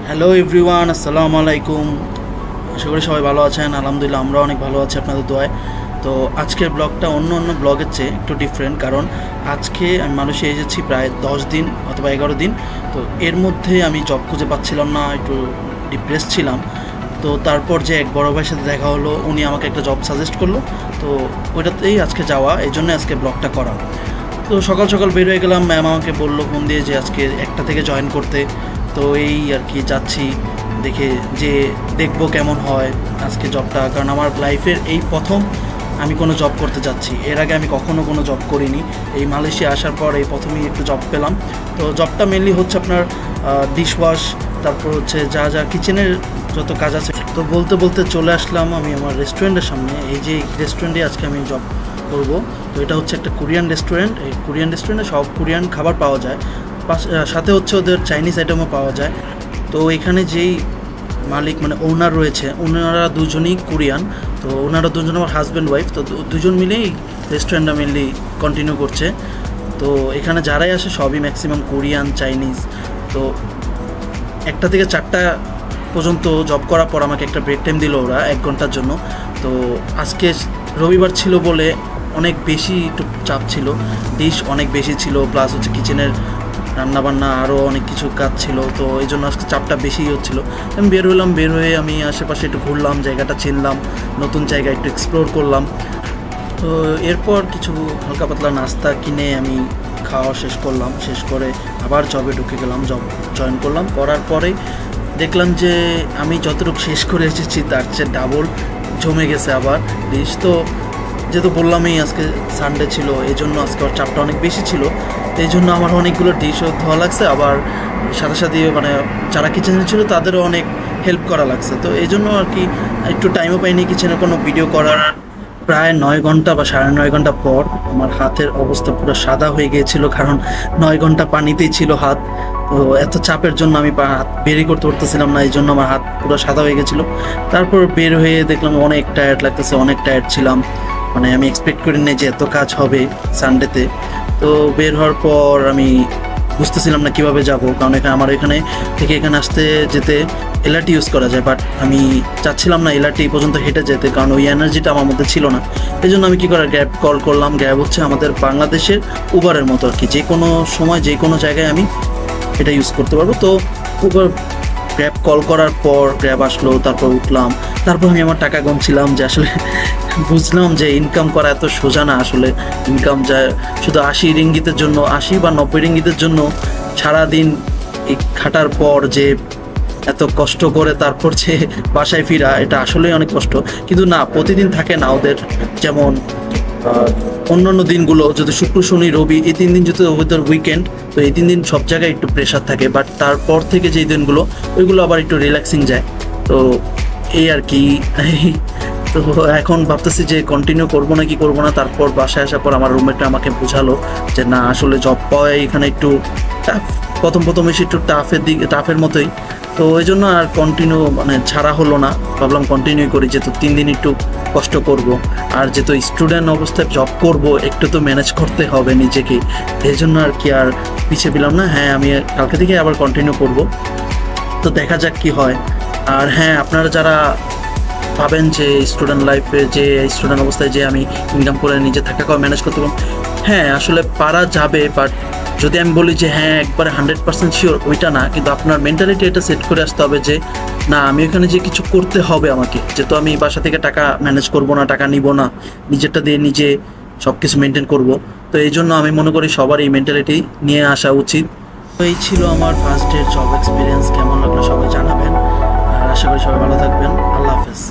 Hello everyone, আসসালামু আলাইকুম। আশা করি সবাই ভালো আছেন। আলহামদুলিল্লাহ আমরা অনেক ভালো আছি আপনাদের দোয়ায়। তো আজকের ব্লগটা অন্য ব্লগের চেয়ে একটু ডিফারেন্ট, কারণ আজকে আমি মালয়েশিয়া এসেছি প্রায় 10 দিন অথবা 11 দিন। তো এর মধ্যে আমি জব খুঁজে পাচ্ছিলাম না, একটু ডিপ্রেস ছিলাম। তো তারপর যে এক বড় ভাইয়ের সাথে দেখা হলো, উনি আমাকে একটা জব সাজেস্ট করলো। তো ওইটাতেই আজকে যাওয়া, এই জন্য আজকে ব্লগটা করা। তো সকাল সকাল বের হয়ে গেলাম, ম্যাম আমাকে বললো ফোন দিয়ে যে আজকে 1টা থেকে জয়েন করতে। তো এই আর কি যাচ্ছি, দেখে যে দেখবো কেমন হয় আজকে জবটা, কারণ আমার লাইফের এই প্রথম আমি কোনো জব করতে যাচ্ছি। এর আগে আমি কখনো কোনো জব করিনি, এই মালয়েশিয়া আসার পর এই প্রথমেই একটু জব পেলাম। তো জবটা মেনলি হচ্ছে আপনার ডিশওয়াশ, তারপর হচ্ছে যা যা কিচেনের যত কাজ আছে। তো বলতে বলতে চলে আসলাম আমি আমার রেস্টুরেন্টের সামনে। এই যে রেস্টুরেন্টে আজকে আমি জব করব। তো এটা হচ্ছে একটা কোরিয়ান রেস্টুরেন্ট। এই কোরিয়ান রেস্টুরেন্টে সব কোরিয়ান খাবার পাওয়া যায়, সাথে হচ্ছে ওদের চাইনিজ আইটেমও পাওয়া যায়। তো এখানে যেই মালিক মানে ওনার রয়েছে, ওনারা দুজনই কোরিয়ান। তো ওনারা দুজন আমার হাজব্যান্ড ওয়াইফ। তো দুজন মিলেই রেস্টুরেন্টটা মেনলি কন্টিনিউ করছে। তো এখানে যারাই আসে সবই ম্যাক্সিমাম কোরিয়ান, চাইনিজ। তো 1টা থেকে 4টা পর্যন্ত জব করার পর আমাকে একটা ব্রেক টাইম দিল ওরা 1 ঘন্টার জন্য। তো আজকে রবিবার ছিল বলে অনেক বেশি একটু চাপ ছিল, ডিশ অনেক বেশি ছিল, প্লাস হচ্ছে কিচেনের রান্নাবান্না আরও অনেক কিছু কাজ ছিল। তো এই জন্য আজকে চাপটা বেশিই হচ্ছিলো। আমি বের হলাম, বের হয়ে আমি আশেপাশে একটু ঘুরলাম, জায়গাটা চিনলাম, নতুন জায়গা একটু এক্সপ্লোর করলাম। তো এরপর কিছু হালকা পাতলা নাস্তা কিনে আমি খাওয়া শেষ করলাম। শেষ করে আবার জবে ঢুকে গেলাম, জব জয়েন করলাম। করার পরে দেখলাম যে আমি যতটুকু শেষ করে এসেছি তার চেয়ে ডাবল জমে গেছে আবার ডিশ। তো যেহেতু বললামই আজকে সানডে ছিল, এই জন্য আজকে আমার চাপটা অনেক বেশি ছিল। এই জন্য আমার অনেকগুলো ডিশও ধোয়া লাগছে, আবার সাথে সাথে মানে যারা কিচেনে ছিল তাদেরও অনেক হেল্প করা লাগছে। তো এই জন্য আর কি একটু টাইমও পাইনি কিচেনে কোনো ভিডিও করার। প্রায় 9 ঘন্টা বা 9.5 ঘন্টা পর আমার হাতের অবস্থা পুরো সাদা হয়ে গিয়েছিল, কারণ 9 ঘন্টা পানিতেই ছিল হাত। তো এত চাপের জন্য আমি হাত বেরই করতে পারতেছিলাম না, এই জন্য আমার হাত পুরো সাদা হয়ে গেছিলো। তারপর বের হয়ে দেখলাম অনেক টায়ার্ড লাগতেছে, অনেক টায়ার্ড ছিলাম। মানে আমি এক্সপেক্ট করিনি যে এত কাজ হবে সানডেতে। তো বের হওয়ার পর আমি বুঝতেছিলাম না কীভাবে যাব, কারণ আমার এখানে থেকে এখানে আসতে যেতে এলআরটি ইউজ করা যায়, বাট আমি চাচ্ছিলাম না এলআরটি পর্যন্ত হেঁটে যেতে, কারণ ওই এনার্জিটা আমার মধ্যে ছিল না। এই জন্য আমি কী করার গ্যাব কল করলাম। গ্যাব হচ্ছে আমাদের বাংলাদেশের উবারের মতো আর কি, যে কোনো সময় যে কোনো জায়গায় আমি এটা ইউজ করতে পারবো। তো উবার গ্র্যাব কল করার পর গ্র্যাব আসলো, তারপর উঠলাম। তারপর আমি আমার টাকা গুনছিলাম, যে আসলে বুঝলাম যে ইনকাম করা এত সোজা না। আসলে ইনকাম যায় শুধু 80 রিঙ্গিতের জন্য, 80 বা 90 রিঙ্গিতের জন্য সারাদিন এই খাটার পর যে এত কষ্ট করে তারপর যে বাসায় ফিরা, এটা আসলেই অনেক কষ্ট। কিন্তু না, প্রতিদিন থাকে না ওদের। যেমন অন্যান্য দিনগুলো যদি শুক্র, শনি, রবি, এই 3 দিন যদি ওদের উইকেন্ড, তো এই 3 দিন সব জায়গায় একটু প্রেশার থাকে। বাট তারপর থেকে যেই দিনগুলো, ওইগুলো আবার একটু রিল্যাক্সিং যায়। তো এই আর কি। তো এখন ভাবতেছি যে কন্টিনিউ করবো না কি করবো না। তারপর বাসায় আসার পর আমার রুমমেটটা আমাকে বোঝালো যে না, আসলে জব পাওয়া এখানে একটু টাফ, প্রথম এসে একটু টাফের মতোই। তো ওই জন্য আর কন্টিনিউ মানে ছাড়া হলো না, ভাবলাম কন্টিনিউ করি, যেহেতু 3 দিন একটু কষ্ট করব। আর যেহেতু স্টুডেন্ট অবস্থায় জব করব, একটু তো ম্যানেজ করতে হবে নিজেকে। এই জন্য আর কি আর পিছিয়ে পেলাম না। হ্যাঁ, আমি কালকে থেকে আবার কন্টিনিউ করব। তো দেখা যাক কি হয়। আর হ্যাঁ, আপনারা যারা ভাবেন যে স্টুডেন্ট লাইফে, যে স্টুডেন্ট অবস্থায় যে আমি ইনকাম করে নিজে থাকা খাওয়া ম্যানেজ করতে পারবো, হ্যাঁ আসলে পারা যাবে। বাট যদি আমি বলি যে হ্যাঁ একবারে 100% শিওর, ওইটা না। কিন্তু আপনার মেন্টালিটি এটা সেট করে আসতে হবে যে না, আমি ওখানে যে কিছু করতে হবে আমাকে, যেহেতু আমি বাসা থেকে টাকা ম্যানেজ করব না, টাকা নিব না, নিজেরটা দিয়ে নিজে সব কিছু মেনটেন করব। তো এই জন্য আমি মনে করি সবার এই মেন্টালিটি নিয়ে আসা উচিত। তো এই ছিল আমার ফার্স্ট ডে জব এক্সপিরিয়েন্স। কেমন লাগলো সবাই জানাবেন, আর আশা করি সবাই ভালো থাকবেন। আল্লাহ হাফেজ।